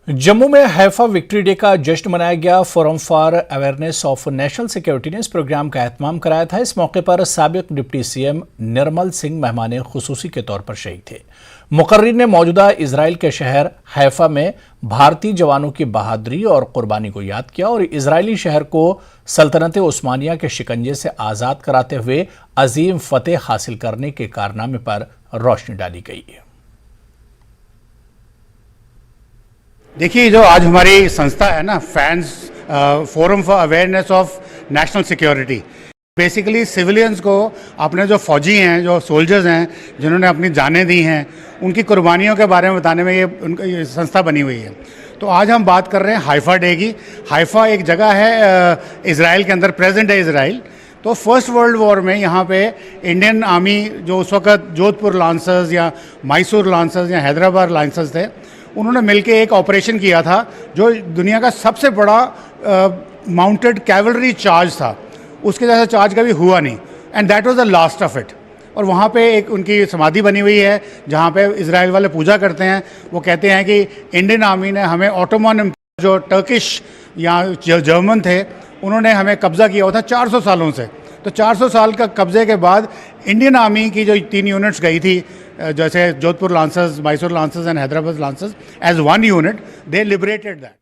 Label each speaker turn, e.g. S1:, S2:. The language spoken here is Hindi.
S1: जम्मू में हैफा विक्ट्री डे का जश्न मनाया गया। Forum for awareness of national security ने इस प्रोग्राम का एहतमाम कराया था। इस मौके पर साबिक डिप्टी सीएम निर्मल सिंह मेहमान खुसूसी के तौर पर शहीद थे। मुकर्रिर ने मौजूदा इजराइल के शहर हैफा में भारतीय जवानों की बहादुरी और कुर्बानी को याद किया और इजरायली शहर को सल्तनत उस्मानिया के शिकंजे से आज़ाद कराते हुए अजीम फतेह हासिल करने के कारनामे पर रोशनी डाली गई है।
S2: देखिए, जो आज हमारी संस्था है ना, fans forum for awareness of national security, basically civilians को, अपने जो फौजी हैं, जो सोल्जर्स हैं, जिन्होंने अपनी जानें दी हैं, उनकी कुर्बानियों के बारे में बताने में ये संस्था बनी हुई है। तो आज हम बात कर रहे हैं हाइफा डे की। हाइफा एक जगह है इज़राइल के अंदर, प्रेजेंट है इज़राइल। तो फर्स्ट वर्ल्ड वॉर में यहाँ पे इंडियन आर्मी, जो उस वक्त जोधपुर लांसर्स या मैसूर लांसर्स या हैदराबाद लांसर्स थे, उन्होंने मिलके एक ऑपरेशन किया था जो दुनिया का सबसे बड़ा माउंटेड कैवलरी चार्ज था। उसके जैसा चार्ज कभी हुआ नहीं, and that was the last of it. और वहाँ पे एक उनकी समाधि बनी हुई है जहाँ पे इजराइल वाले पूजा करते हैं। वो कहते हैं कि इंडियन आर्मी ने हमें, ऑटोमन जो टर्किश या जर्मन थे, उन्होंने हमें कब्जा किया हुआ था 400 सालों से। तो 400 साल का कब्जे के बाद इंडियन आर्मी की जो 3 यूनिट्स गई थी, जैसे Jodhpur lancers, Mysore lancers and Hyderabad lancers, as one unit they liberated that.